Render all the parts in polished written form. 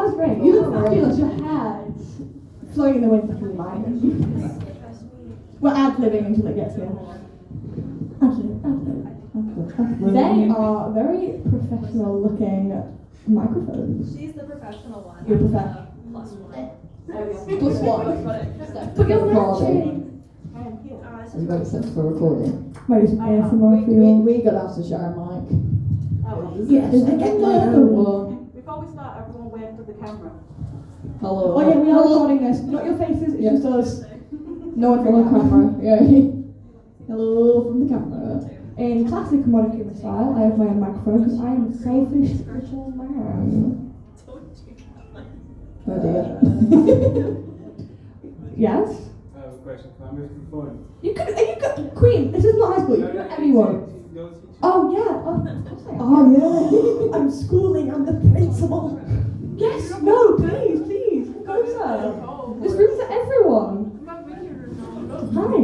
was great. You look fabulous. Your hair is flowing in the wind like a lion. We're ad-libbing until it gets here. They are very professional-looking microphones. She's the professional one. You're professional. Plus one. Plus one. But you're Recording. not You got it set for recording. maybe some ASMR for you. We got to have to share a mic. Yes, Another one. Before we start, everyone wave to the camera. Hello. Oh yeah, we are recording this. Not your faces, it's just us. No one Hello, from the camera. Yeah. Hello from the camera. In classic comiccon style, I have my own microphone because I am a selfish little man. Oh dear. Yes? I have a question. Can I move to the phone? You could, Queen, this is not high school, you can everyone. Oh yeah, oh yeah. I'm schooling, I'm the principal. Yes, no, please, come closer. This room's for everyone. Hi.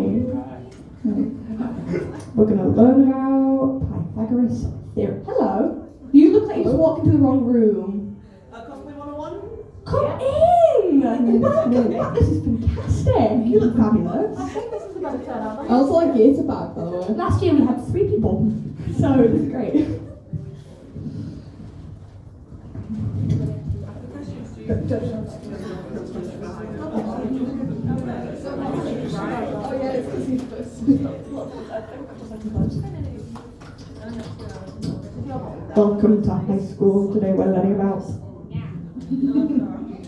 We're gonna learn about Pythagoras theorem. Hello. You look like you just walked into the wrong room. Cosplay 101? Come in! Welcome back, this is fantastic. You look fabulous. I think this is about to turn out. I was like gator back, by the way. Last year we had 3 people, so this is great. Oh yeah, it's because he's first. Welcome to high school. Today we're learning about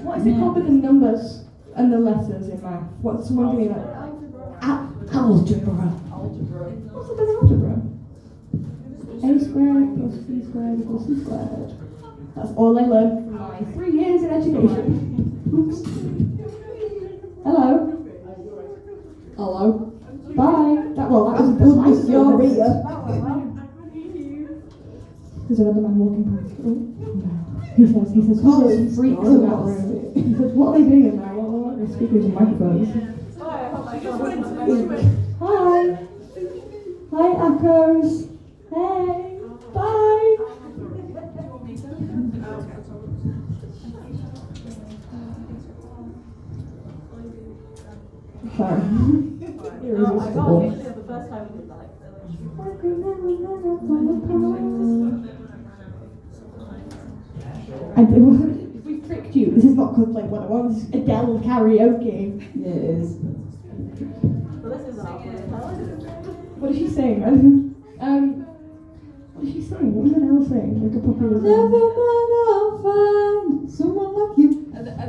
what is it called with the numbers and the letters in math? What's someone doing like algebra? What's it with algebra? A squared plus b squared equals c squared. That's all I learned from my 3 years in education. Oops. Hello. Hello. Bye. That was a polite Gloria. There's another man walking past. Oh, no. He says, oh, there's freaks in that room. He says, what are they doing in there? What are they speakers and microphones? Hi. Hi, Echoes. Hey. Bye. Sorry. Irresistible. The first time we did that. And we tricked you. This is not Cosplay 101, this is Adele karaoke. Yeah, it is. But this is an What is she saying? What is she saying? What was Adele saying? Like a popular song. Never mind, I'll find someone like you.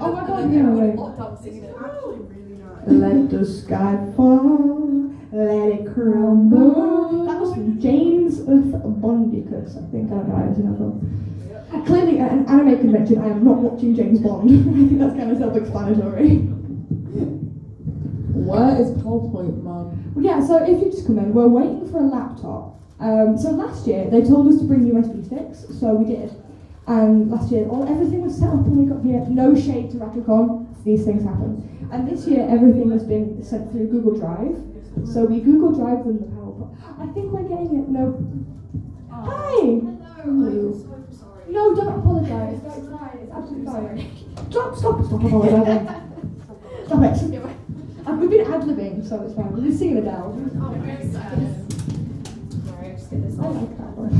Oh my god, yeah, wait. Let the sky fall, let it crumble. That was from James of Bondicus, I think. I don't know, I was in that film. Clearly, at an anime convention, I am not watching James Bond. I think that's kind of self-explanatory. Where is PowerPoint, man? Well, yeah, so if you just come in, we're waiting for a laptop. So last year, they told us to bring USB sticks, so we did. And last year, everything was set up when we got here. No shade to RakuCon, these things happen. And this year, everything has been sent through Google Drive. So we Google Drive them the PowerPoint. I think we're getting it. No. Hi. Hello. No, don't apologise. No, it's fine. It's absolutely fine. Stop apologising. Stop it. We've been ad-libbing, so it's fine. We're just singing Adele. I like that one.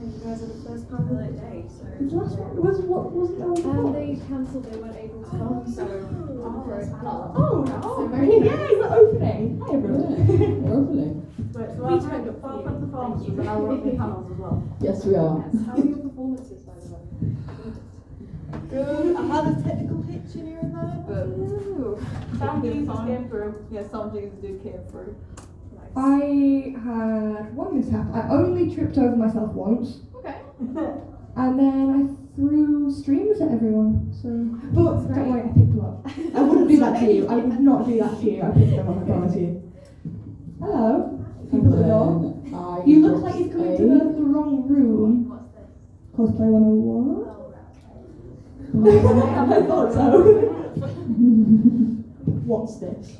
You guys are the first panel of the day, so. The last one wasn't that one? They cancelled, they weren't able to come, so our first panel. Oh, yeah, it's the opening. Hi everyone. We're opening. Wait, so we turned up 12 performances and now we're opening panels as well. Yes, we are. How are your performances, by the way? Good. I had a technical hitch in here and there, but some Jesus came through. Yeah, some Jesus came through. I had one mishap. I only tripped over myself once. Okay. And then I threw streams at everyone. So, but don't worry, I picked them up. I wouldn't do that to you. I would not do that to you. I picked them up, I promise you. Hello. People at the door. You look like you've come into the wrong room. Cosplay 101. I thought so. What's this?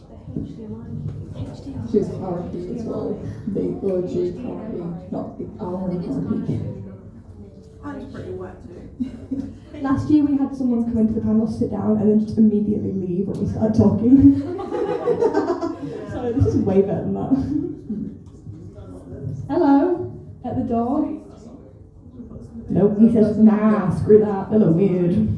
She's Harpy as well. The OG Harpy, not the our Harpy. And it's pretty wet too. Last year we had someone come into the panel, sit down, and then just immediately leave when we started talking. So this is way better than that. Hello, at the door. Nope, he says, nah, screw that, they look weird.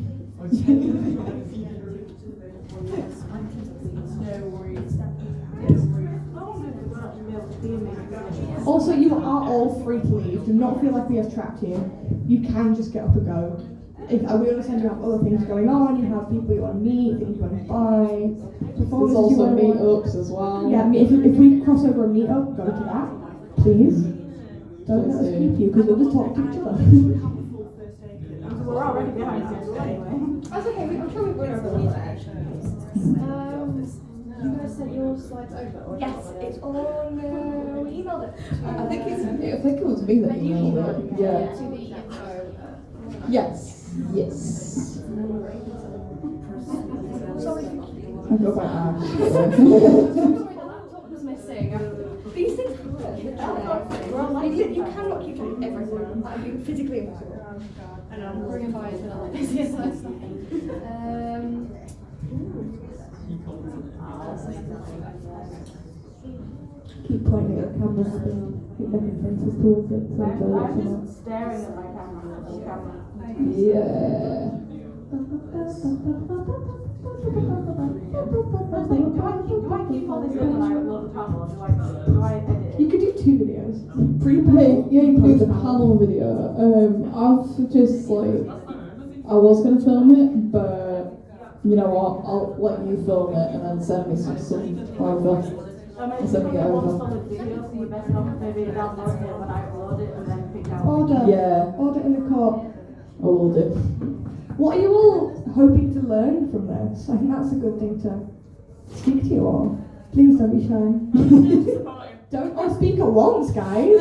Also, you are all free to leave. Do not feel like we have trapped you. You can just get up and go. We understand you have other things going on, you have people you want to meet, things you want to buy. There's also meetups as well. Yeah, if we cross over a meetup, go to that, please. Don't let us keep you, because we'll just talk to each other. We're already behind schedule anyway. That's okay, I'm sure we've run over the you guys sent your slides over? Or Yes, it's on, we emailed it. I think it was me that emailed it. Yeah. To the info. Yes. Yes. Sorry. I go back now. Sorry, the laptop was missing. These things happen. You cannot keep track of everything. That would be physically impossible. I know, I'm bringing by as well. Keep pointing at the camera, keep making faces towards it, so I'm don't just staring at my camera. Yeah. Do I keep all this in when I upload the panel, or do I edit it? You could do 2 videos. Hey, yeah, you can do the panel video. I've just I was gonna film it, but you know what? I'll let you film it and then send me some over. I'll send me it over. Solid video, so you best off maybe download it when I upload it and then pick out. Order. Yeah. Order in the court. I will do. What are you all hoping to learn from this? I think that's a good thing to speak to you all. Please don't be shy. Don't all speak at once, guys.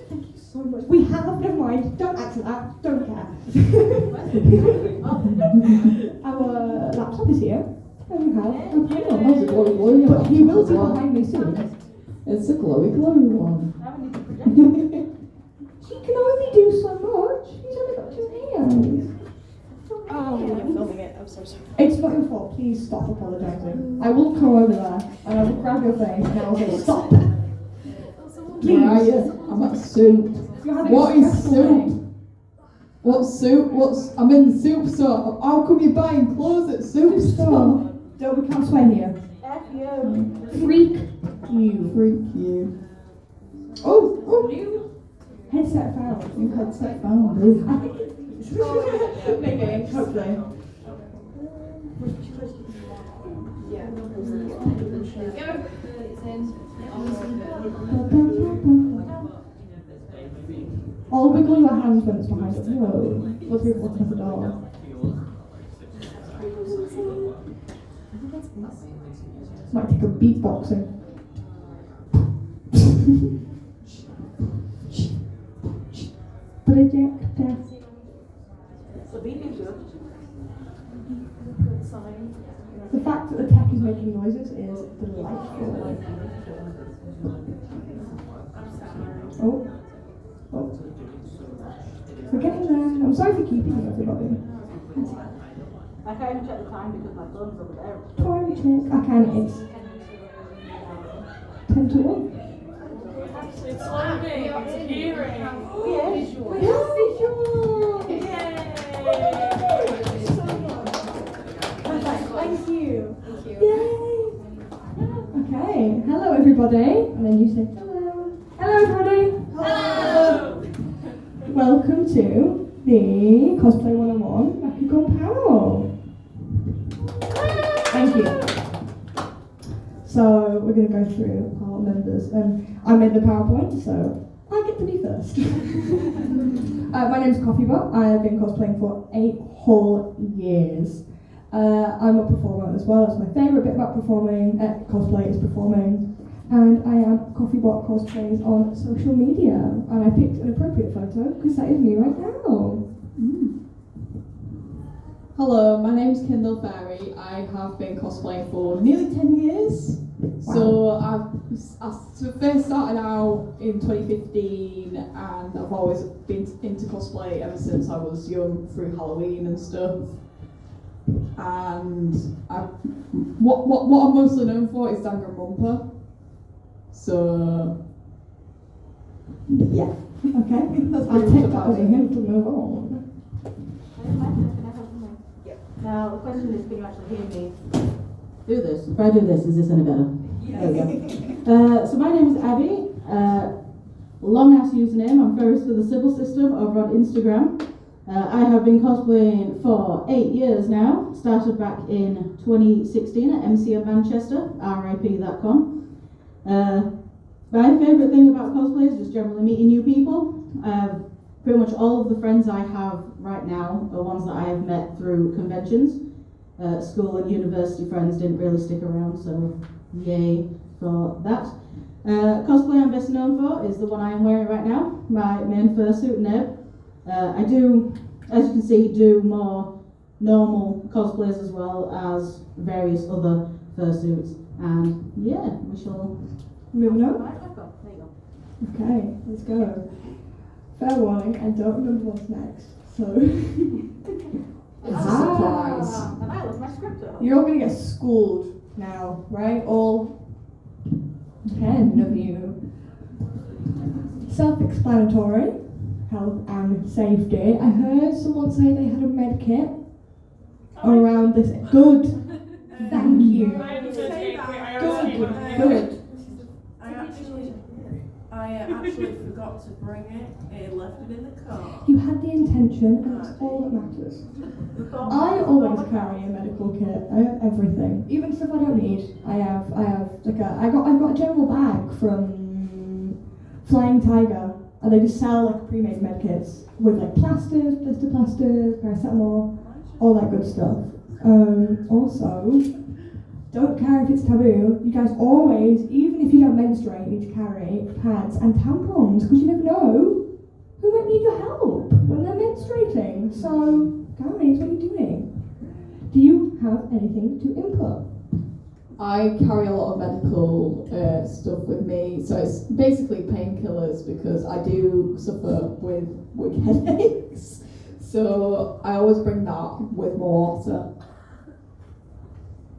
Thank you so much. We have, never mind. Don't answer that. Don't care. Our laptop is here. And we have a panel. That's a glowy But he will be behind me soon. It's a glowy one. He can only do so much. He's only got 2 hands. Oh, you're filming it. I'm so sorry. It's not your fault. Please stop apologising. I will come over there and I will grab your face and I will say, stop. Please. Where are you? I'm at soup. What is soup? What soup? I'm in the soup store. How come you're buying clothes at soup store? Don't, we can't swear here. F you. Freak you. Freak you. Oh. Headset found. New headset found. I think it's maybe, hopefully. Yeah. There you go. It's in. I'll wiggle your hands when it's behind us. Whoa. Let's be looking at the door. Might take a beatboxing. Projector. The beat is good. Good sign. The fact that the tech is making noises is delightful. Oh. We're getting there. I'm sorry for keeping you, everybody. I can't even check the time because my phone's over there. Time check. I can. It's 10 to 1. It's loading. It's hearing. Visual. Thank you. Thank you. Yay. Okay. Hello, everybody. And then you say hello. Hello, everybody. Hello. Welcome to the Cosplay 101 RakuCon panel. Thank you. So we're going to go through our members, and I made the PowerPoint, so I get to be first. My name's Coffeebot. I have been cosplaying for 8 whole years. I'm a performer as well. That's my favourite bit about performing. Cosplay is performing. And I am Coffeebot Cosplays on social media. And I picked an appropriate photo because that is me right now. Hello, my name's Kindle Fairy. I have been cosplaying for nearly 10 years. So I first started out in 2015, and I've always been into cosplay ever since I was young, through Halloween and stuff. And what I'm mostly known for is Danganronpa. So yeah. Okay, That's I'll pretty take much that about as a it. hint to move on. Now, the question is, can you actually hear me? Do this. If I do this, is this any better? There we go. So my name is Abby. Long ass username. I'm Ferris for the Civil System over on Instagram. I have been cosplaying for 8 years now. Started back in 2016 at MCM Manchester, RIP that con. My favourite thing about cosplay is just generally meeting new people. Pretty much all of the friends I have right now are ones that I have met through conventions. School and university friends didn't really stick around, so yay for that. Cosplay I'm best known for is the one I am wearing right now, my main fursuit, Neb. I do, as you can see, do more normal cosplays as well as various other fursuits. And yeah, we shall... Moving on. There you go. Okay, let's go. Fair warning, I don't remember what's next, so... It's a surprise. And I left my script at home. You're all gonna get schooled now, right? All 10 of you. Self-explanatory, health and safety. I heard someone say they had a med kit around this. Good. Thank you. Good. I actually forgot to bring it. I left it in the car. You had the intention, and that's all that matters. I always carry a medical kit. I have everything, even stuff I don't need. I have like I got a general bag from Flying Tiger, and they just sell like pre-made med kits with like plasters, blister plasters, paracetamol, all that good stuff. Also, don't care if it's taboo. You guys always, even if you don't menstruate, need to carry pads and tampons, because you never know who might need your help when they're menstruating. So, guys, what are you doing? Do you have anything to input? I carry a lot of medical stuff with me, so it's basically painkillers because I do suffer with headaches. So I always bring that with more water.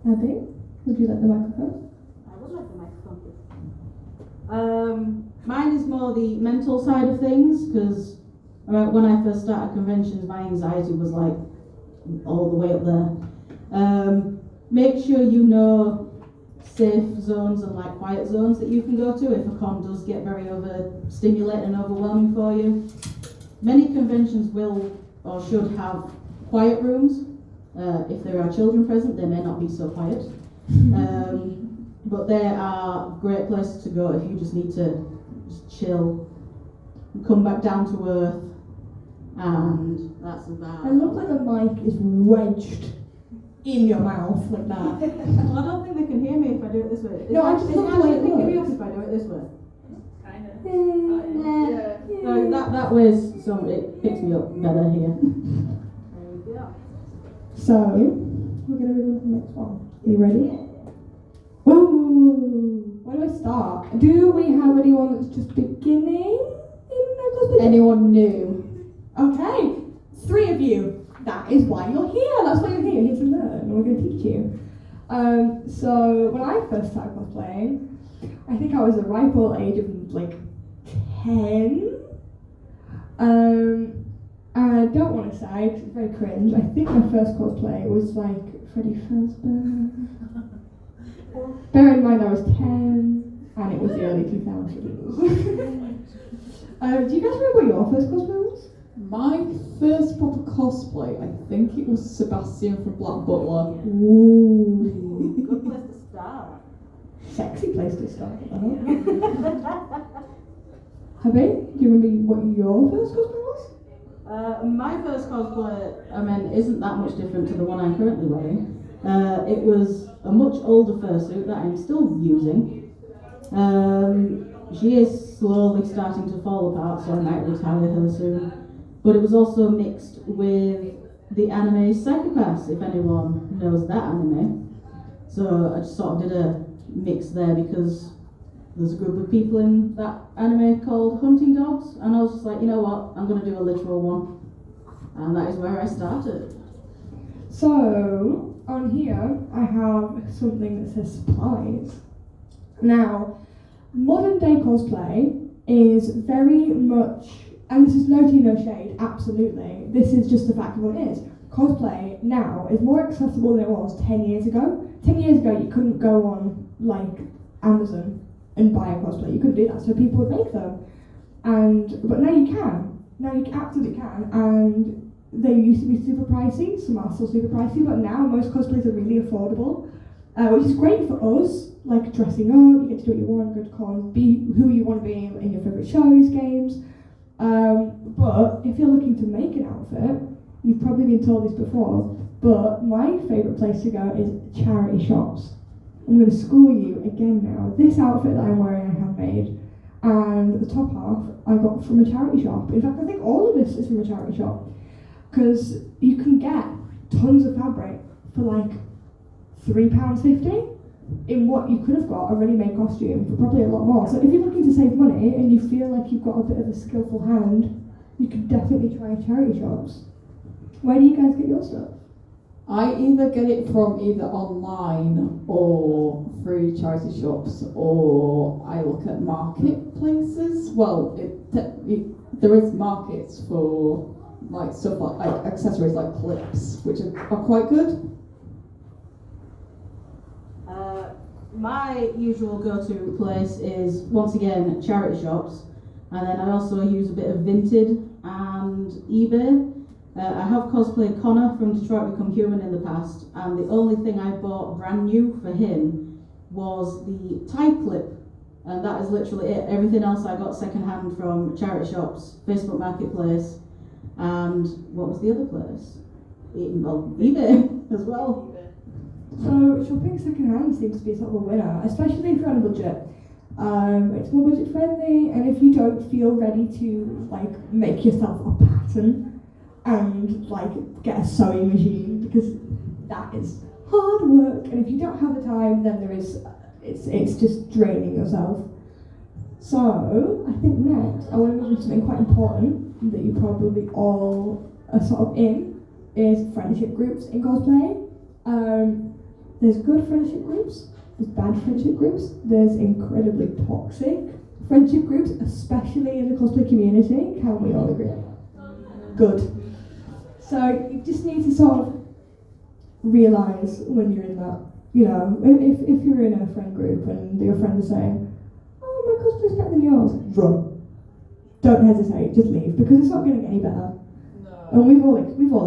Abby, would you like the microphone? I would like the microphone. Mine is more the mental side of things, because when I first started conventions, my anxiety was like all the way up there. Make sure you know safe zones and like quiet zones that you can go to if a con does get very overstimulating and overwhelming for you. Many conventions will or should have quiet rooms. If there are children present, they may not be so quiet. But they are great places to go if you just need to just chill, come back down to earth, and that's about. I look like the mic is wedged in your mouth like that. Well, I don't think they can hear me if I do it this way. No, I just love the way it picking me up looks. if I do it this way. Kinda. So that way, so it picks me up better here. There we go. So, we're going to move on to the next one. Are you ready? Ooh, where do I start? Do we have anyone that's just beginning in their cosplay? Anyone new? Okay, 3 of you. That is why you're here. That's why you're here. You're here to learn, and we're going to teach you. So, when I first started cosplaying, I think I was the ripe old age of like 10. I don't want to say because it's very cringe. I think my first cosplay was like Freddy Fazbear. Bear in mind I was 10 and it was the early 2000s. Do you guys remember what your first cosplay was? My first proper cosplay, I think it was Sebastian from Black Butler. Ooh. Good place to start. Sexy place to start. Abby, do you remember what your first cosplay was? My first cosplay, isn't that much different to the one I'm currently wearing. It was a much older fursuit that I'm still using. She is slowly starting to fall apart, so I might retire her soon. But it was also mixed with the anime Psychopaths, if anyone knows that anime. So I just sort of did a mix there because there's a group of people in that anime called Hunting Dogs, and I was just like, you know what, I'm going to do a literal one. And that is where I started. So, on here, I have something that says supplies. Now, modern day cosplay is very much, and this is no tea, no shade, absolutely. This is just the fact of what it is. Cosplay now is more accessible than it was 10 years ago. 10 years ago, you couldn't go on, like, Amazon and buy a cosplay. You couldn't do that, so people would make them. But now you can. Now you absolutely can, and they used to be super pricey, some are still super pricey, but now most cosplays are really affordable, which is great for us, like dressing up, you get to do what you want, go to cons, be who you want to be in your favourite shows, games. But if you're looking to make an outfit, you've probably been told this before, but my favourite place to go is charity shops. I'm going to school you again now. This outfit that I'm wearing I have made, and the top half I got from a charity shop. In fact, I think all of this is from a charity shop. Because you can get tons of fabric for like £3.50 in what you could have got a ready-made costume for probably a lot more. So if you're looking to save money and you feel like you've got a bit of a skillful hand, you could definitely try charity shops. Where do you guys get your stuff? I either get it from either online or through charity shops, or I look at marketplaces. Well, there is markets for like stuff like accessories like clips, which are quite good. My usual go-to place is once again charity shops, and then I also use a bit of Vinted and eBay. I have cosplayed Connor from Detroit Become Human in the past, and the only thing I bought brand new for him was the tie clip, and that is literally it. Everything else I got second-hand from charity shops, Facebook Marketplace, and what was the other place? eBay as well. So shopping second-hand seems to be sort of a winner, especially if you're on a budget. It's more budget friendly, and if you don't feel ready to like make yourself a pattern and like get a sewing machine, because that is hard work, and if you don't have the time, then it's just draining yourself. So I think next I want to move to something quite important that you probably all are sort of in, is friendship groups in cosplay. There's good friendship groups, there's bad friendship groups, there's incredibly toxic friendship groups, especially in the cosplay community. Can we all agree? Good. So you just need to sort of realise when you're in that, you know, if you're in a friend group and your friend is saying, oh, my cosplay's better than yours, run. Don't hesitate, just leave, because it's not going to get any better. And we've all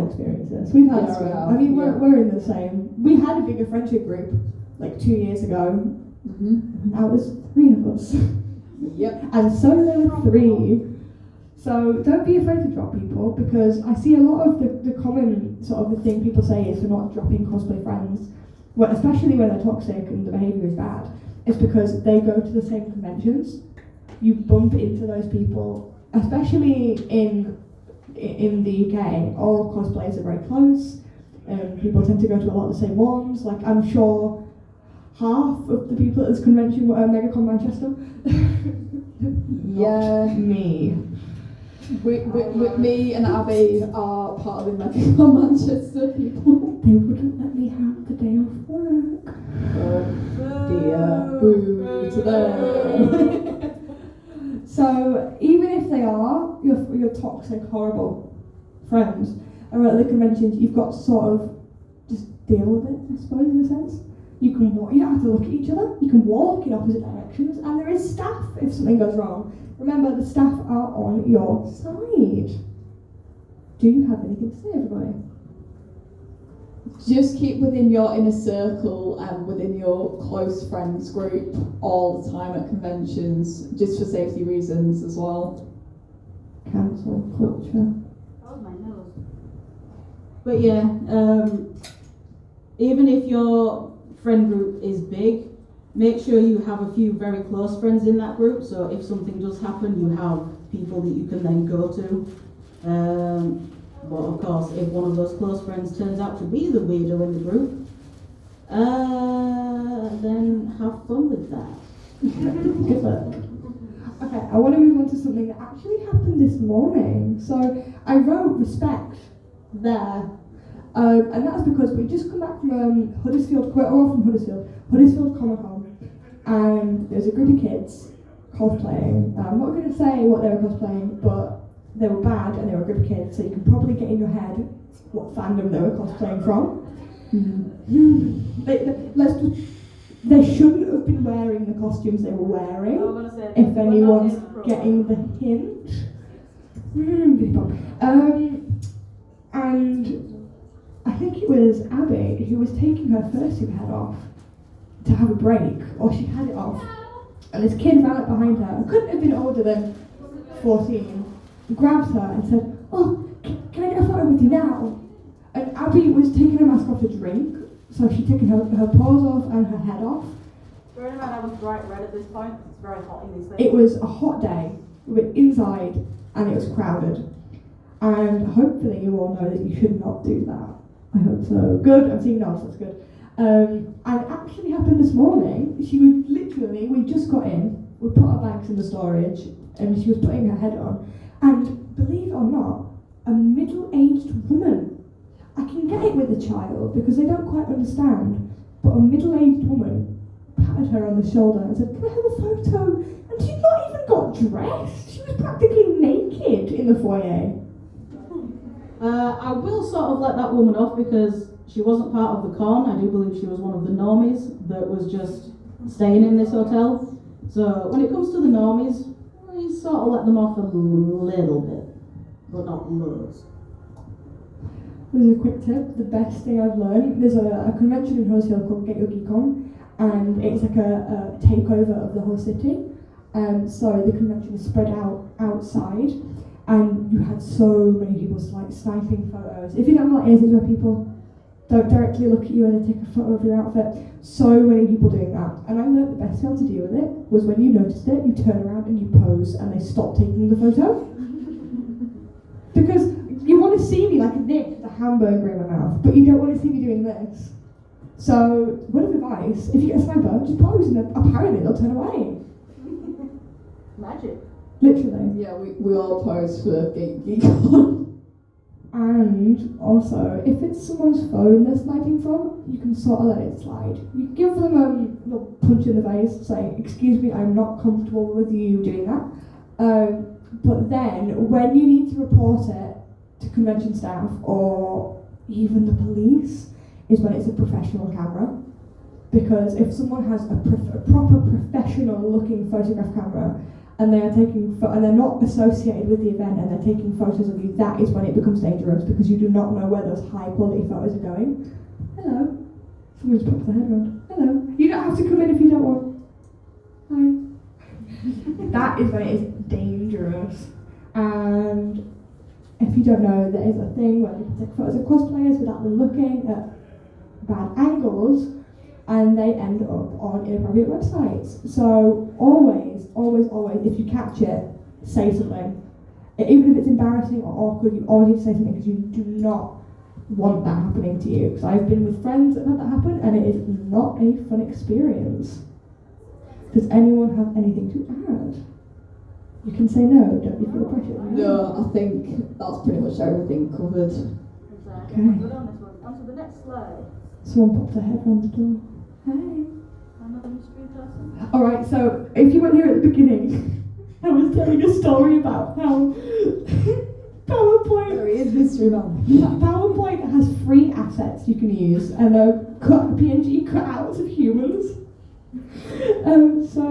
experienced this. We've had our, I mean, we're in the same. We had a bigger friendship group like 2 years ago. Mm-hmm. Now there's 3 of us. Yep. And so there were 3. So don't be afraid to drop people, because I see a lot of the common sort of the thing people say is for not dropping cosplay friends, well, especially when they're toxic and the behaviour is bad. It's because they go to the same conventions. You bump into those people, especially in the UK, all cosplays are very close, and people tend to go to a lot of the same ones. Like, I'm sure half of the people at this convention were at MegaCon Manchester. Yeah. Me. With me and Abby are part of the MegaCon Manchester people. They wouldn't let me have the day off work. Oh dear. Boo to them. So even if they are your toxic, horrible friends, or at the conventions, you've got to sort of just deal with it, I suppose, in a sense. You can walk, you don't have to look at each other. You can walk in opposite directions, and there is staff if something goes wrong. Remember, the staff are on your side. Do you have anything to say, everybody? Just keep within your inner circle and within your close friends group all the time at conventions, just for safety reasons as well. Cancel culture. That was my nose. But yeah, even if your friend group is big, make sure you have a few very close friends in that group, so if something does happen, you have people that you can then go to. But of course, if one of those close friends turns out to be the weirdo in the group, Then have fun with that. Good luck. Okay, I want to move on to something that actually happened this morning. So I wrote respect there. And that's because we just come back from Huddersfield Comic-Con, and there's a group of kids cosplaying. I'm not going to say what they were cosplaying, but they were bad and they were a group of kids, so you can probably get in your head what fandom they were cosplaying from. They shouldn't have been wearing the costumes they were wearing, if anyone's getting the hint. And I think it was Abby who was taking her fursuit head off to have a break, or she had it off, and this kid ran up behind her, couldn't have been older than 14, grabbed her and said, "Oh, can I get a photo with you now?" And Abby was taking her mask off to drink, so she'd taken her paws off and her head off. Bearing in mind I was bright red at this point, it's very hot in these things. It was a hot day, we were inside, and it was crowded. And hopefully you all know that you should not do that. I hope so. Good, I'm seeing nods, that's good. And it actually happened this morning. We just got in, we put our bags in the storage, and she was putting her head on. And believe it or not, a middle-aged woman. I can get it with a child because they don't quite understand, but a middle-aged woman patted her on the shoulder and said, "Can I have a photo?" And she'd not even got dressed. She was practically naked in the foyer. I will sort of let that woman off because she wasn't part of the con. I do believe she was one of the normies that was just staying in this hotel. So when it comes to the normies, we sort of let them off a little bit, but not loads. There's a quick tip, the best thing I've learned, there's a convention in Huddersfield called Get Your Geek On, and it's like a takeover of the whole city. So the convention is spread out outside, and you had so many people like sniping photos. If you don't like anything where people don't directly look at you and they take a photo of your outfit, so many people doing that. And I learned the best way to deal with it was when you noticed it, you turn around and you pose and they stop taking the photo. Because you want to see me like this, with a hamburger in my mouth, but you don't want to see me doing this. So, word of advice, if you get a sniper, just pose and apparently they'll turn away. Magic. Literally. Yeah, we all pose for GeekCon. And also, if it's someone's phone they're sniping from, you can sort of let it slide. You give them a little punch in the face, say, "Excuse me, I'm not comfortable with you doing that." But then, when you need to report it to convention staff or even the police, is when it's a professional camera. Because if someone has a proper professional-looking photograph camera, and they are and they're not associated with the event and they're taking photos of you, that is when it becomes dangerous because you do not know where those high quality photos are going. Hello. Someone's popped their head around. Hello. You don't have to come in if you don't want. Hi. That is when it is dangerous. And if you don't know, there is a thing where people take photos of cosplayers without them looking at bad angles, and they end up on inappropriate websites. So always, if you catch it, say something. Even if it's embarrassing or awkward, you always need to say something because you do not want that happening to you. Because I've been with friends that have had that happen, and it is not a fun experience. Does anyone have anything to add? You can say no, don't you feel pressure? No, I think that's pretty much everything covered. Exactly. Okay. Good on this one. On to the next slide. Someone popped their head around the door. Hey. Another mystery person. Alright, so if you weren't here at the beginning, I was telling a story about how PowerPoint. There is mystery man. PowerPoint has free assets you can use, and PNG cutouts of humans. So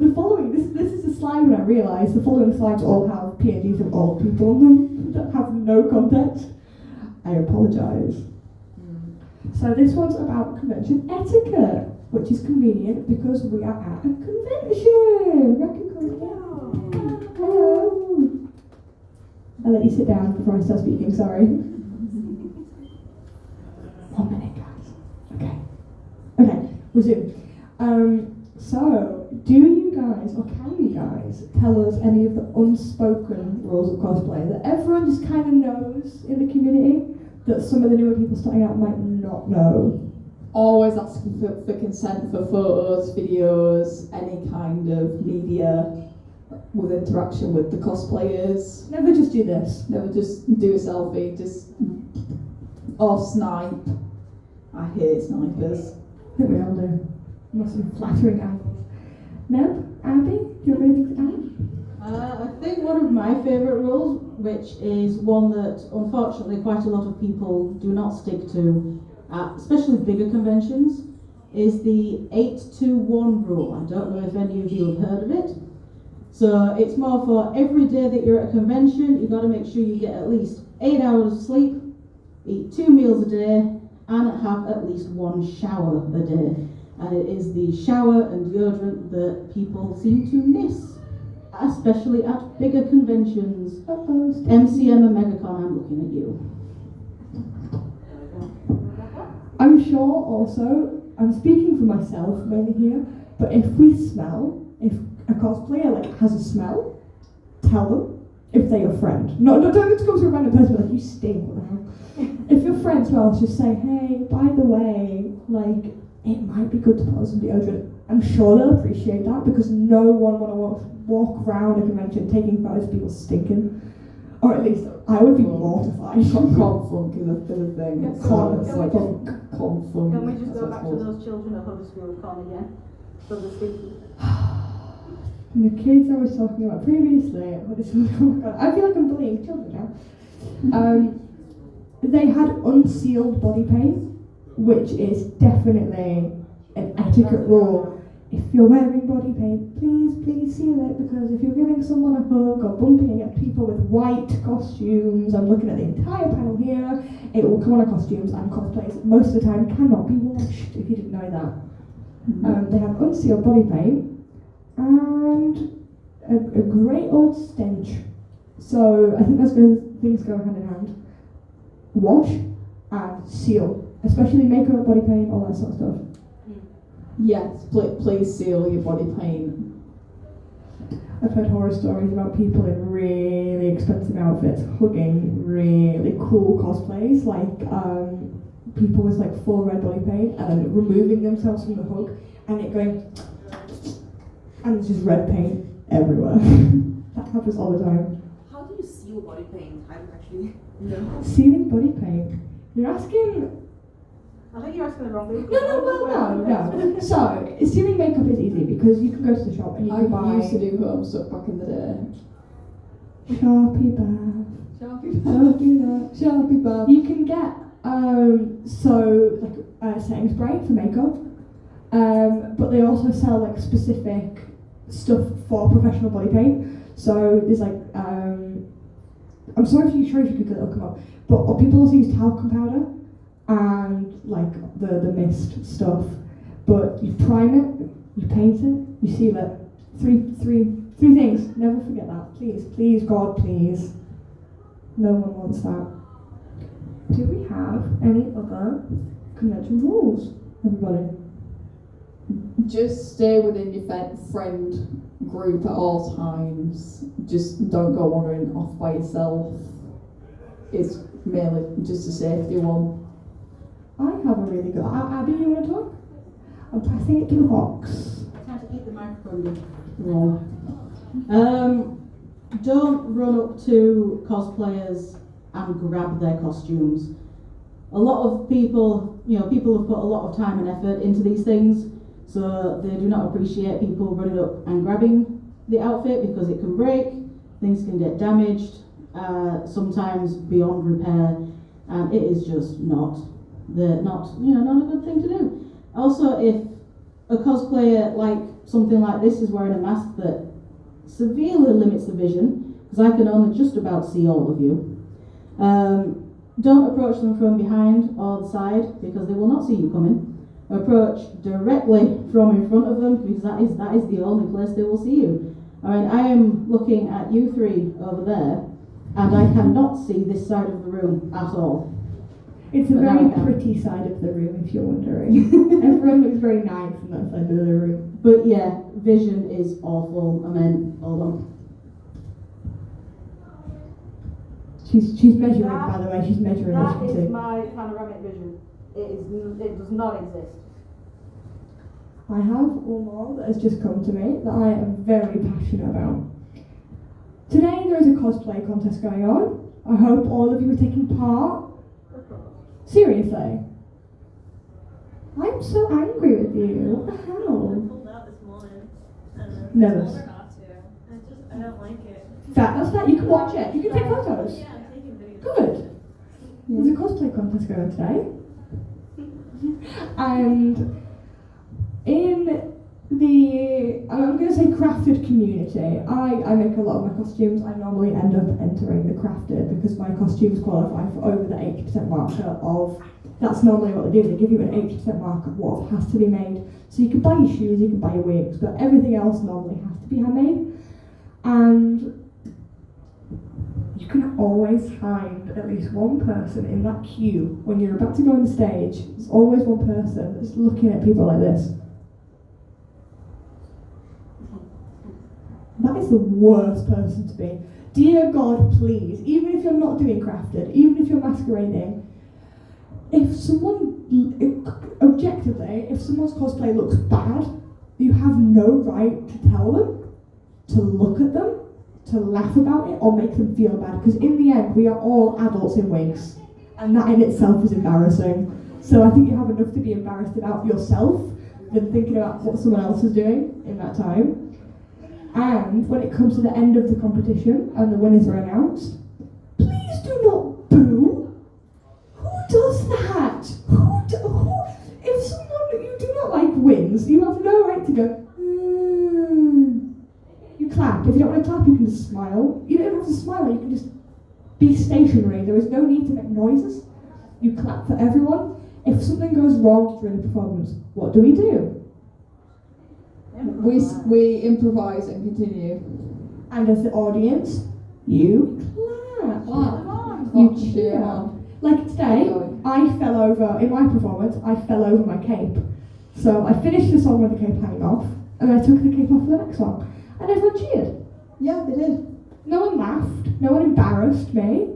the following, this is a slide when I realised the following slides all have PNGs of old people on them that have no context. I apologise. So this one's about convention etiquette, which is convenient because we are at a convention. RakuCon, yeah. Hello. I'll let you sit down before I start speaking, sorry. 1 minute, guys. Okay, resume. So, do you guys, or can you guys, tell us any of the unspoken rules of cosplay that everyone just kind of knows in the community that some of the newer people starting out might not know? always asking for consent for photos, videos, any kind of media with interaction with the cosplayers. Never just do this. Never just do a selfie, just or snipe. I hate snipers. I think we all do. Unless some flattering angles. Neb, Abby, do you have anything to add? I think one of my favourite rules, which is one that unfortunately quite a lot of people do not stick to, especially bigger conventions, is the 8-2-1 rule. I don't know if any of you have heard of it. So it's more for every day that you're at a convention, you've got to make sure you get at least 8 hours of sleep, eat 2 meals a day, and have at least 1 shower a day. And it is the shower and deodorant that people seem to miss, especially at bigger conventions. MCM and MegaCon, I'm looking at you. I'm sure also, I'm speaking for myself mainly here, but if a cosplayer has a smell, tell them if they're your friend. Don't have to come to a random person, but you stink, what the hell? If your friend smells, just say, hey, by the way, it might be good to put on some deodorant. I'm sure they'll appreciate that because no one want to walk around a convention taking photos of people stinking. Or at least I would be mortified. Confunk is a thing. Confunk. Can we just go back to those children at Huddersfield Con again? So the stinky. And the kids I was talking about previously, I feel like I'm bullying children now. They had unsealed body paint, which is definitely an etiquette rule. If you're wearing body paint, please seal it, because if you're giving someone a hug or bumping into people with white costumes, I'm looking at the entire panel here, it will come on a costumes and cosplays. Most of the time cannot be washed, if you didn't know that. They have unsealed body paint and a great old stench. So I think things go hand in hand. Wash and seal, especially makeup, body paint, all that sort of stuff. Yes, please seal your body paint. I've heard horror stories about people in really expensive outfits hugging really cool cosplays, people with full red body paint and then removing themselves from the hug and it going, and there's just red paint everywhere. That happens all the time. How do you seal body paint? I don't actually know. Sealing body paint? You're asking. I think you're asking the wrong people. No. So, sealing makeup is easy because you can go to the shop and you can buy. I used to do home stuff back in the day. Sharpie bath. Don't do that. Sharpie bath. You can get setting spray for makeup, but they also sell specific stuff for professional body paint. So there's I'm sorry if you could come up, but people also use talcum powder and the mist stuff. But you prime it, you paint it, you seal it. Three things. Never forget that. Please, God, please. No one wants that. Do we have any other convention rules, everybody? Just stay within your friend group at all times. Just don't go wandering off by yourself. It's mainly just a safety one. I have a really good. Abby, you want to talk? I'm passing it to the box. Time to eat the microphone. Don't run up to cosplayers and grab their costumes. A lot of people have put a lot of time and effort into these things, so they do not appreciate people running up and grabbing the outfit because it can break, things can get damaged, sometimes beyond repair, and it is just not a good thing to do. Also, if a cosplayer something like this is wearing a mask that severely limits the vision, because I can only just about see all of you, don't approach them from behind or the side because they will not see you coming. Approach directly from in front of them because that is the only place they will see you. I am looking at you three over there and I cannot see this side of the room at all. It's a very pretty side of the room, if you're wondering. Everyone looks very nice on that side of the room. But yeah, vision is awful. Hold on. She's measuring, by the way. She's measuring. That is my panoramic vision. It does not exist. I have one more that has just come to me that I am very passionate about. Today there is a cosplay contest going on. I hope all of you are taking part. Seriously. I'm so angry with you. What the hell? Pulled out this morning. Nervous. I don't like it. That's that. You can watch it. You can take photos. Yeah, I'm taking videos. Good. There's a cosplay contest going on today. And in the, I'm going to say crafted community, I make a lot of my costumes. I normally end up entering the crafted because my costumes qualify for over the 80% marker of, that's normally what they do, they give you an 80% mark of what has to be made. So you can buy your shoes, you can buy your wigs, but everything else normally has to be handmade. And you can always find at least one person in that queue when you're about to go on the stage. There's always one person that's looking at people like this. That is the worst person to be. Dear God, please, even if you're not doing crafted, even if you're masquerading, if someone, objectively, if someone's cosplay looks bad, you have no right to tell them, to look at them, to laugh about it, or make them feel bad, because in the end, we are all adults in wigs, and that in itself is embarrassing. So I think you have enough to be embarrassed about yourself than thinking about what someone else is doing in that time. And when it comes to the end of the competition and the winners are announced, please do not boo. Who does that? If someone you do not like wins, you have no right to go, You clap. If you don't want to clap, you can just smile. You don't have to smile, you can just be stationary. There is no need to make noises. You clap for everyone. If something goes wrong during the performance, what do? We improvise and continue. And as the audience, you clap. You cheer. Like today, I fell over, in my performance, I fell over my cape. So I finished the song with the cape hanging off, and I took the cape off for the next song. And everyone cheered. Yeah, they did. No one laughed, no one embarrassed me.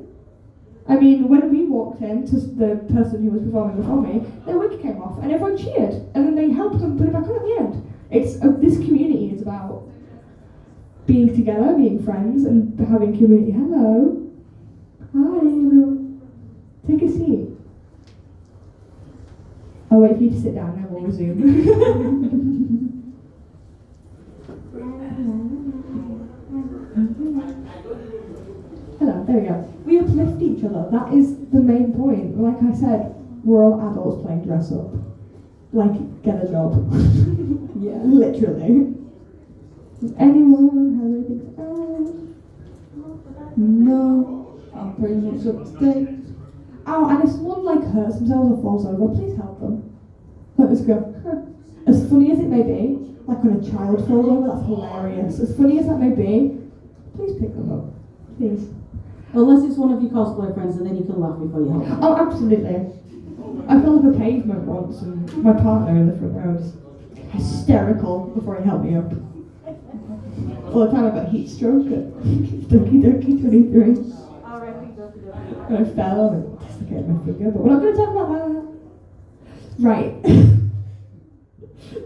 I mean, when we walked in to the person who was performing before me, their wig came off and everyone cheered. And then they helped them put it back on at the end. This community is about being together, being friends, and having community. Hello. Hi, everyone. Take a seat. I'll wait for you to sit down, then we'll resume. Hello, there we go. We uplift each other. That is the main point. Like I said, we're all adults playing dress up. Like, get a job. Yeah, literally. Does anyone have anything to add? No, I'm pretty much up to date. Oh, and if someone like hurts themselves or falls over, please help them. Let us go. As funny as it may be, like when a child falls over, that's hilarious. As funny as that may be, please pick them up. Please. Unless it's one of your cosplay friends, and then you can laugh before you help them. Oh, absolutely. I fell off a pavement once, and my partner in the front row was hysterical before he helped me up. All the time I got heat stroke at Doki Doki 23. And I fell and dislocated my finger, but we're not going to talk about that. Right.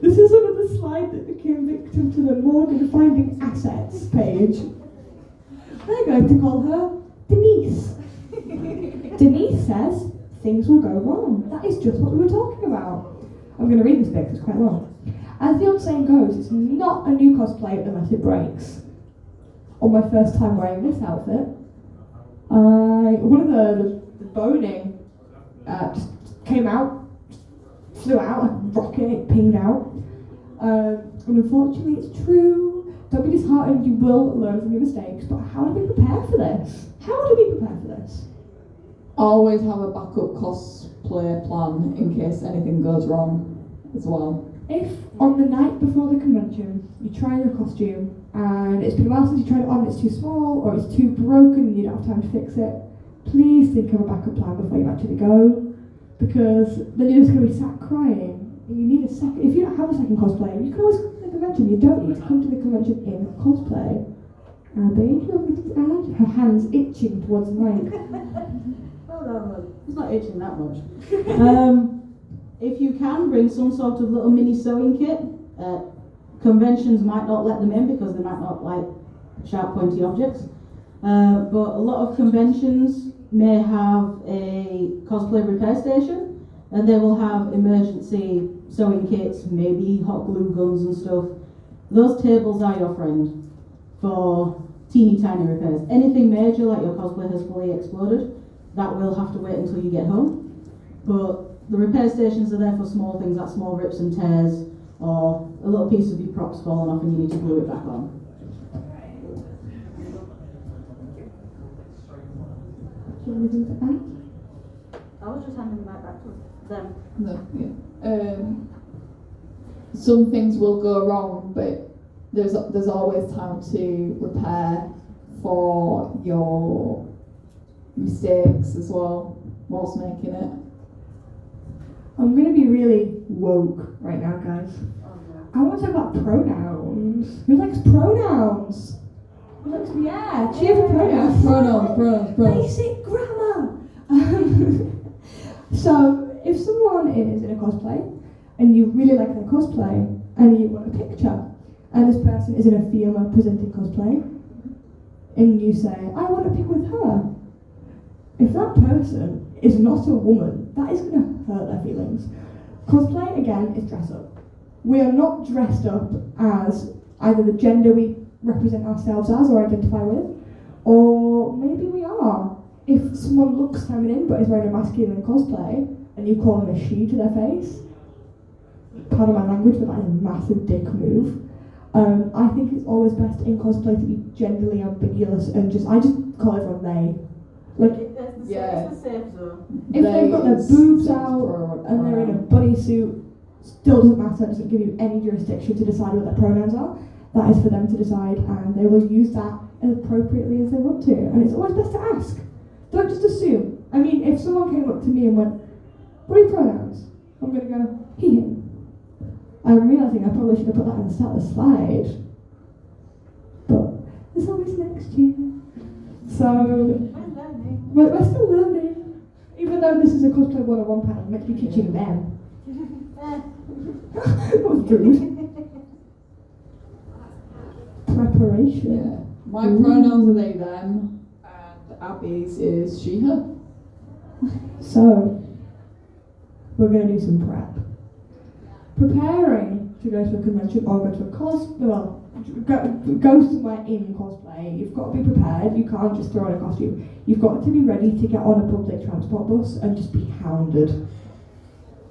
This is another slide that became victim to the Morgan Finding Assets page. We're going to call her Denise. Denise says, things will go wrong. That is just what we were talking about. I'm going to read this bit because it's quite long. As the old saying goes, it's not a new cosplay unless it breaks. On my first time wearing this outfit, one of the boning just came out, flew out like a rocket, it pinged out. And unfortunately it's true. Don't be disheartened, you will learn from your mistakes, but how do we prepare for this? How do we prepare for this? Always have a backup cosplay plan in case anything goes wrong as well. If on the night before the convention you try your costume and it's been a while since you tried it on, it's too small or it's too broken and you don't have time to fix it, please think of a backup plan before you actually go, because then you're just going to be sat crying. And you need a second. If you don't have a second cosplay, you can always come to the convention. You don't need to come to the convention in cosplay. Abby, do you want me to add? Her hand's itching towards the mic. Oh no, it's not itching that much. if you can, bring some sort of little mini sewing kit. Conventions might not let them in because they might not like sharp pointy objects. But a lot of conventions may have a cosplay repair station, and they will have emergency sewing kits, maybe hot glue guns and stuff. Those tables are your friend for teeny tiny repairs. Anything major, like your cosplay has fully exploded, that will have to wait until you get home. But the repair stations are there for small things like small rips and tears, or a little piece of your prop's fallen off and you need to glue it back on. Do you have anything to add? I was just handing the mic back to them. No, yeah. Some things will go wrong, but there's always time to repair for your mistakes as well whilst making it. I'm going to be really woke right now, guys. I want to talk about pronouns. Who likes pronouns? Yeah, cheer for pronouns. Pronouns. Basic grammar. So, if someone is in a cosplay and you really like their cosplay and you want a picture, and this person is in a female presenting cosplay, and you say, I want a pic with her. If that person is not a woman, that is going to hurt their feelings. Cosplay, again, is dress up. We are not dressed up as either the gender we represent ourselves as or identify with, or maybe we are. If someone looks feminine but is wearing a masculine cosplay, and you call them a she to their face, pardon my language, but that is a massive dick move. I think it's always best in cosplay to be genderly ambiguous and I just call everyone they. Like, It's the safe zone. if they've got their boobs out and they're in a bodysuit, still doesn't matter, it doesn't give you any jurisdiction to decide what their pronouns are. That is for them to decide, and they will use that as appropriately as they want to. And it's always best to ask. Don't just assume. I mean, if someone came up to me and went, what are your pronouns? I'm going to go, he, him. I'm realising I probably should have put that in the start of the slide. But there's always next year. So, we're still learning. Even though this is a cosplay 101 panel, I'm meant to be teaching them. That was rude. Preparation. Yeah. My pronouns are they, them, and Abby's is she, her. So, we're going to do some prep. Preparing to go to a convention or go to a go somewhere in cosplay, you've got to be prepared. You can't just throw on a costume. You've got to be ready to get on a public transport bus and just be hounded.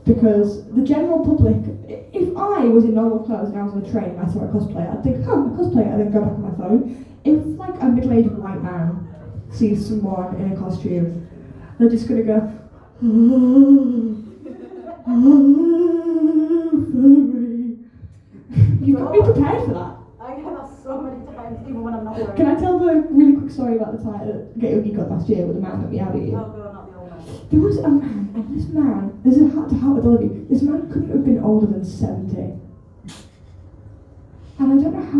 Because the general public, if I was in normal clothes and I was on a train and I saw a cosplayer, I'd think, oh, a cosplayer, and then go back on my phone. If like a middle-aged white man sees someone in a costume, they're just going to go, furry. You've got to be prepared for that. I get that so many times, even when I'm not wearing Can I tell the really quick story about the time at Get Your Geek Up last year with the man that we had at you? Oh, God, not the old man. There was a man, and this man, there's a heart to heart with all of you, this man couldn't have been older than 70. And I don't know how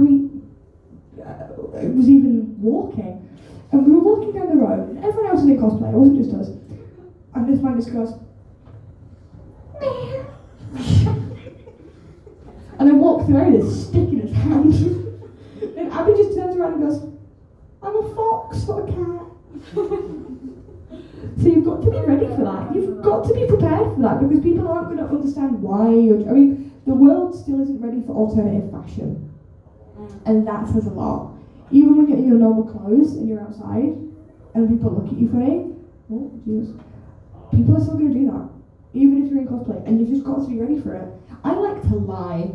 he was even walking. And we were walking down the road, and everyone else in the cosplay, it wasn't just us. And this man just goes, meow. And then walks away with his stick in his hand. Then Abby just turns around and goes, I'm a fox, not a cat. So you've got to be ready for that. You've got to be prepared for that because people aren't going to understand why you're... I mean, the world still isn't ready for alternative fashion. And that says a lot. Even when you're in your normal clothes and you're outside and people look at you funny, oh, Jesus. People are still going to do that. Even if you're in cosplay. And you've just got to be ready for it. I like to lie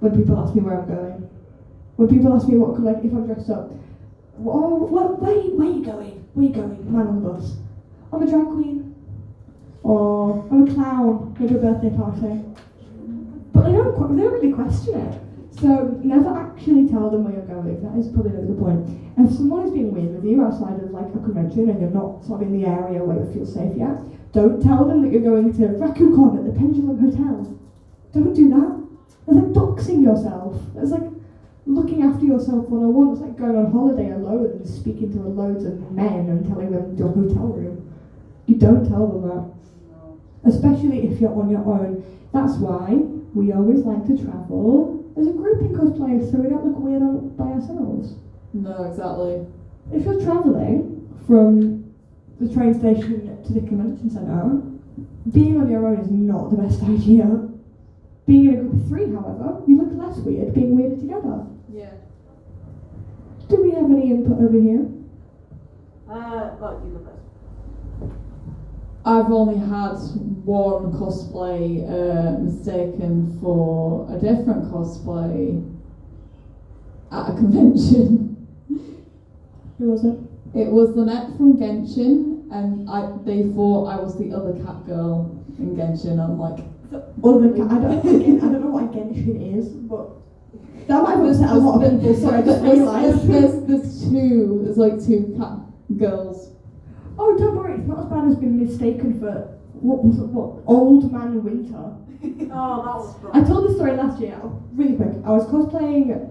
when people ask me where I'm going. When people ask me what, like, if I'm dressed up. Oh, where are you going? Where are you going? Man on the bus. I'm a drag queen. Or I'm a clown. Going to a birthday party. But they don't really question it. So never actually tell them where you're going. That is probably another good point. And if someone is being weird with you outside of like a convention and you're not sort of in the area where you feel safe yet, don't tell them that you're going to RakuCon at the Pendulum Hotel. Don't do that. That's like doxing yourself. That's like looking after yourself 101. It's like going on holiday alone and speaking to loads of men and telling them your hotel room. You don't tell them that. especially if you're on your own. That's why we always like to travel as a group in cosplay, so we don't look weird by ourselves. No, exactly. If you're travelling from the train station to the convention centre, being on your own is not the best idea. Being in a group of 3, however, you look less weird being weirded together. Yeah. Do we have any input over here? Well, you go first. I've only had one cosplay mistaken for a different cosplay at a convention. Who was it? It was the net from Genshin, and they thought I was the other cat girl in Genshin. I'm like, I don't know what Genshin is, but that might have upset a lot of people, so I just realised. There's like 2 cat girls. Oh, don't worry, it's not as bad as being mistaken for, Old Man Winter. Oh, that was fun. I told this story last year, really quick. I was cosplaying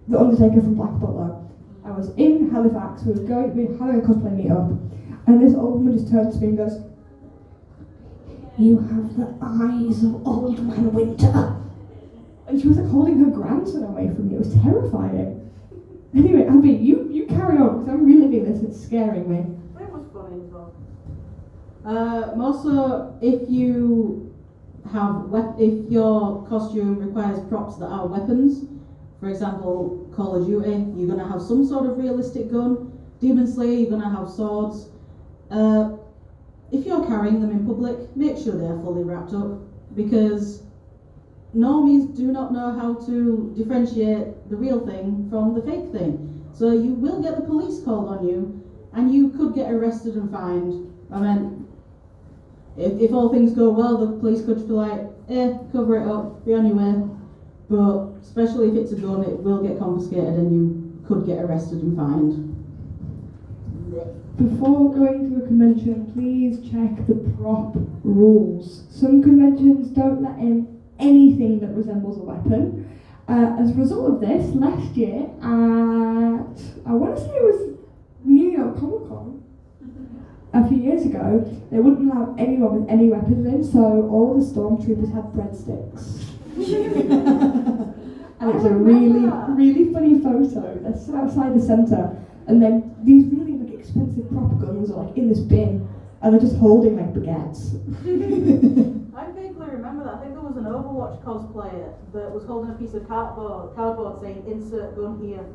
The Undertaker from Black Butler. I was in Halifax, we were having a cosplay meet-up, and this old woman just turns to me and goes, "You have the eyes of Old Man Winter." And she was like holding her grandson away from me. It was terrifying. Anyway, Abby, you carry on, because I'm reliving this, it's scaring me. It was funny as well. Also, if you have if your costume requires props that are weapons, for example, Call of Duty, you're gonna have some sort of realistic gun. Demon Slayer, you're gonna have swords. If you're carrying them in public, make sure they're fully wrapped up, because normies do not know how to differentiate the real thing from the fake thing. So you will get the police called on you, and you could get arrested and fined. I mean, if all things go well, the police could just be like, cover it up, be on your way. But especially if it's a gun, it will get confiscated and you could get arrested and fined. Before going to a convention, please check the prop rules. Some conventions don't let in anything that resembles a weapon. As a result of this, last year at, I want to say it was New York Comic-Con, a few years ago, they wouldn't allow anyone with any weapons in, so all the stormtroopers had breadsticks. And it's a really funny photo. They're stood outside the centre, and then these really expensive prop guns are in this bin, and they're just holding baguettes. I vaguely remember that. I think there was an Overwatch cosplayer that was holding a piece of cardboard saying "Insert gun here."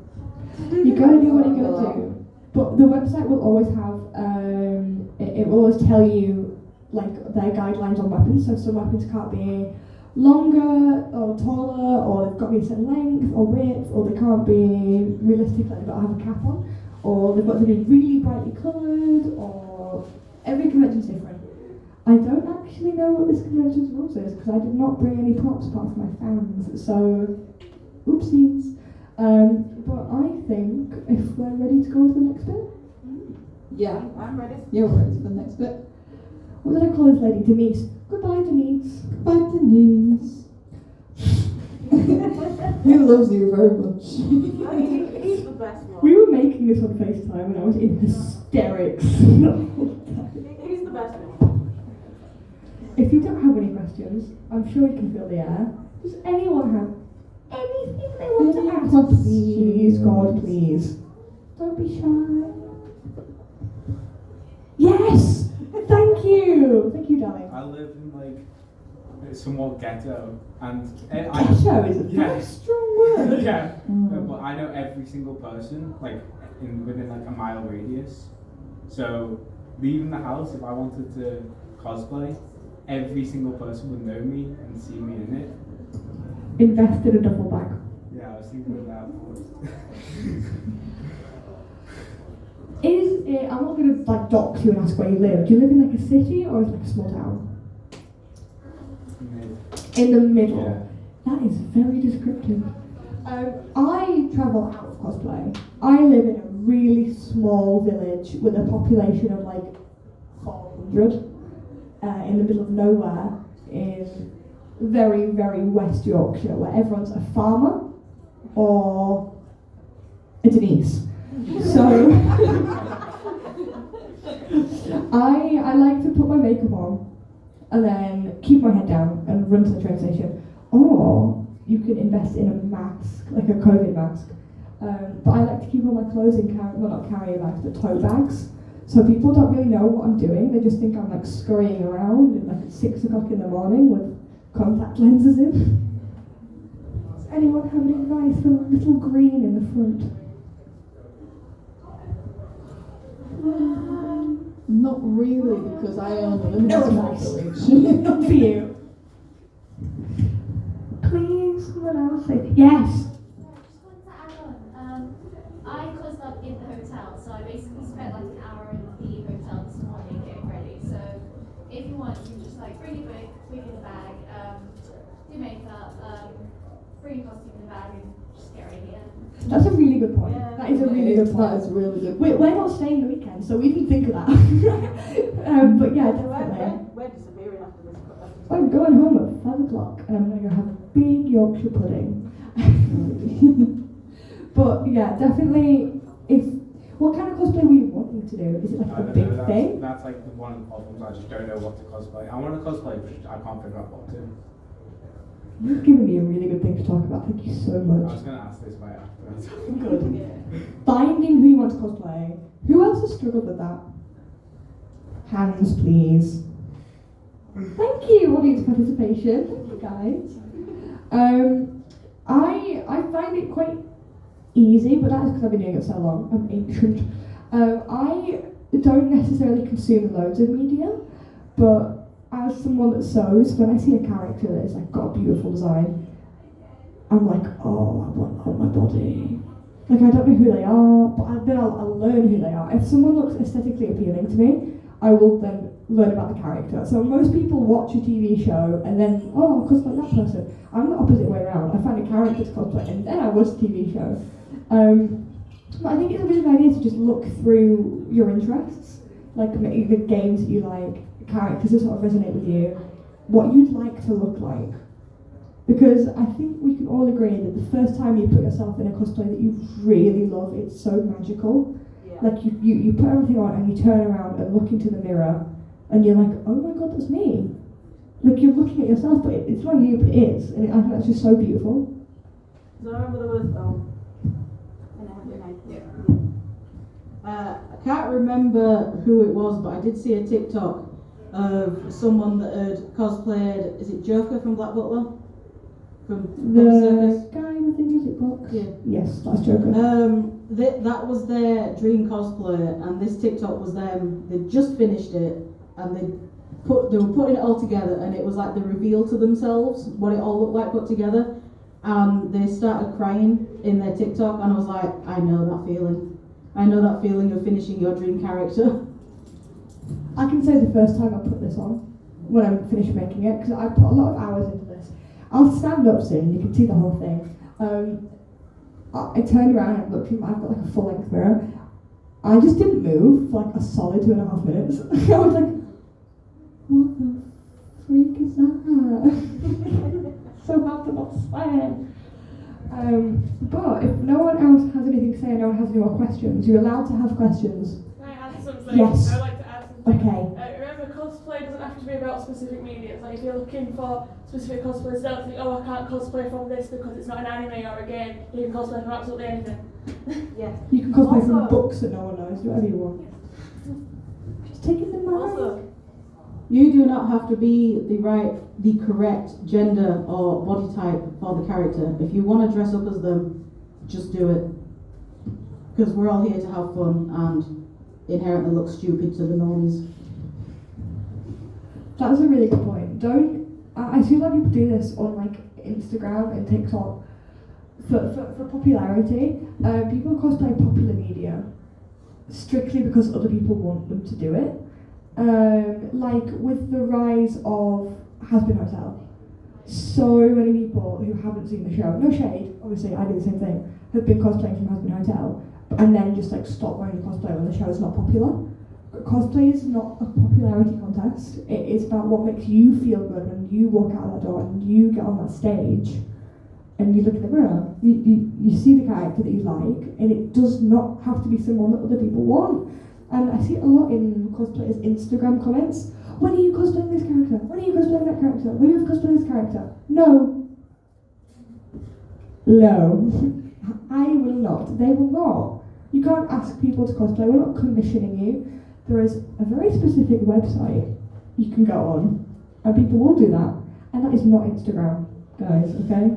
You gotta do what you gotta do. But the website will always have, it will always tell you their guidelines on weapons. So some weapons can't be longer or taller, or they've got to be a certain length or width, or they can't be realistic, they've got to have a cap on, or they've got to be really brightly coloured, or every convention's different. I don't actually know what this convention's rules is, because I did not bring any props apart from my fans, so oopsies. But I think if we're ready to go on to the next bit. Yeah. I'm ready. You're ready for the next bit. What did I call this lady? Denise. Goodbye, Denise. Goodbye, Denise. He loves you very much. He's the best one. We were making this on FaceTime and I was in hysterics the whole time. He's the best one. If you don't have any questions, I'm sure you can fill the air. Does anyone have anything they want to ask? Please, God, please. Don't be shy. Yes! Thank you! Thank you, darling. I live in somewhat ghetto, and Ghetto is a very strong word. yeah, but I know every single person within a mile radius. So leaving the house, if I wanted to cosplay, every single person would know me and see me in it. Invest in a duffel bag. Yeah, I was thinking of that first. I'm not going to dox you and ask where you live. Do you live in a city or is it a small town? In the middle. Yeah. That is very descriptive. I travel out of cosplay. I live in a really small village with a population of 400 in the middle of nowhere in very, very West Yorkshire, where everyone's a farmer or a Denise. So I like to put my makeup on and then keep my head down and run to the train station. Or you can invest in a mask, like a COVID mask. But I like to keep all my clothes in not carrier bags, but tote bags. So people don't really know what I'm doing. They just think I'm like scurrying around at like 6 o'clock in the morning with contact lenses in. Does anyone have any advice for the little green in the front? Not really, because I only live in No a small advice. village. Not for you. Please, someone else say yes. Just wanted to add on. I cosplayed in the hotel, so I basically spent like an hour in the hotel this morning getting ready. So if you want, you can just like bring your wig in the bag, do makeup, bring your costume in the bag, and just get ready. That's a really good point. Yeah. That is a really good point. That is really good. We're not staying the weekend, so we didn't think of that. But yeah, definitely. We're disappearing after this. I'm going home at 5 o'clock and I'm going to go have a big Yorkshire pudding. But yeah, definitely, what kind of cosplay were you wanting to do? Is it like I a don't big know, thing? That's like one of the problems. I just don't know what to cosplay. I want to cosplay, but I can't figure out what to. You've given me a really good thing to talk about. Thank you so I much. was going to ask this right after. Good. Finding who you want to cosplay. Who else has struggled with that? Hands, please. Thank you, audience participation. Thank you, guys. I find it quite easy, but that's because I've been doing it so long. I'm ancient. I don't necessarily consume loads of media, but as someone that sews, when I see a character that's like got a beautiful design, I'm like, oh, I want that on my body. Like, I don't know who they are, but then I'll learn who they are. If someone looks aesthetically appealing to me, I will then learn about the character. So most people watch a TV show and then, oh, I'll cosplay that person. I'm the opposite way around. I find a character to cosplay and then I watch the TV show. But I think it's a really good idea to just look through your interests, like maybe the games that you like, the characters that sort of resonate with you, what you'd like to look like. Because I think we can all agree that the first time you put yourself in a cosplay that you really love, it's so magical. Yeah. Like you put everything on and you turn around and look into the mirror and you're like, oh my god, that's me. Like you're looking at yourself, but it's not you, but it is. And I think that's just so beautiful. So I remember there was I can't remember who it was, but I did see a TikTok of someone that had cosplayed, is it Joker from Black Butler? From The Circus? guy with the music box? Yeah. Yes, that's Joker. That was their dream cosplay, and this TikTok was them. They just finished it, and they were putting it all together, and it was like the reveal to themselves, what it all looked like put together. And they started crying in their TikTok, and I was like, I know that feeling. I know that feeling of finishing your dream character. I can say the first time I put this on, when I finished making it, because I put a lot of hours into this. I'll stand up soon, you can see the whole thing. I turned around and looked, I've got like a full length mirror. I just didn't move for like a solid 2.5 minutes. I was like, what the freak is that? So hard to not swear. But if no one else has anything to say, no one has any more questions, you're allowed to have questions. Can I add something? Yes. I would like to add something. Okay. Remember, cosplay doesn't have to be about specific media. It's like if you're looking for specific cosplays, don't think, oh, I can't cosplay from this because it's not an anime or a game. You can cosplay from absolutely anything. Yeah. You can cosplay from Also- books that no one knows, do whatever you want. Just take it in mind. Also, You do not have to be the correct gender or body type for the character. If you want to dress up as them, just do it. Because we're all here to have fun and inherently look stupid to the normies. That's a really good point. I see a lot of people do this on like Instagram and TikTok for popularity. People cosplay popular media strictly because other people want them to do it. Like with the rise of Has-Been Hotel, so many people who haven't seen the show, no shade, obviously I do the same thing, have been cosplaying from Has-Been Hotel and then just like stop wearing the cosplay when the show is not popular. Cosplay is not a popularity contest. It is about what makes you feel good when you walk out that door and you get on that stage and you look in the mirror. You see the character that you like, and it does not have to be someone that other people want. And I see it a lot in cosplayers' Instagram comments. when are you cosplaying this character? When are you cosplaying that character? Will you cosplay this character? No. No. I will not. They will not. You can't ask people to cosplay. We're not commissioning you. There is a very specific website you can go on, and people will do that. And that is not Instagram, guys, okay?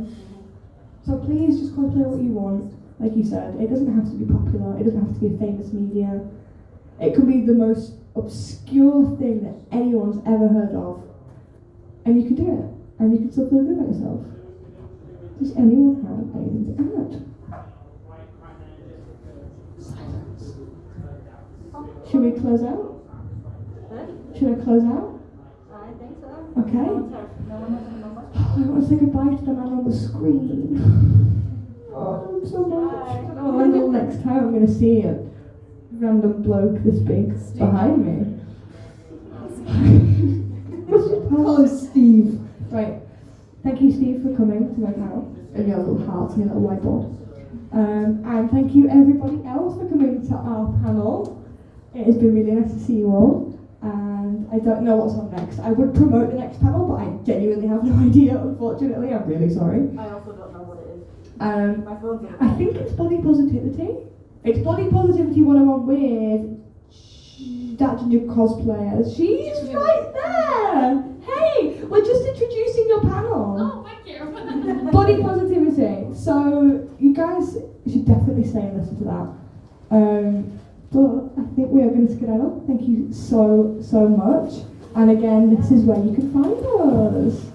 So please just cosplay what you want. Like you said, it doesn't have to be popular. It doesn't have to be a famous media. It can be the most obscure thing that anyone's ever heard of. And you can do it. And you can still feel good about yourself. Does anyone have anything to add? Silence. Should we close out? Should I close out? I think so. Okay. I want to say goodbye to the man on the screen. Oh, so much. Oh, until next time I'm going to see a random bloke this big behind me. Hello, Steve. Right. Thank you, Steve, for coming to my panel and your little heart and your little whiteboard. And thank you, everybody else, for coming to our panel. It has been really nice to see you all. And I don't know what's on next. I would promote the next panel, but I genuinely have no idea, unfortunately. I'm really sorry. I also don't know what it is. My phone's in the I think it's body positivity. It's body positivity 101 with that new cosplayer. She's right there. Hey, we're just introducing your panel. Oh, thank you. Body positivity. So you guys should definitely stay and listen to that. But I think we are going to skedaddle. Thank you so much. And again, this is where you can find us.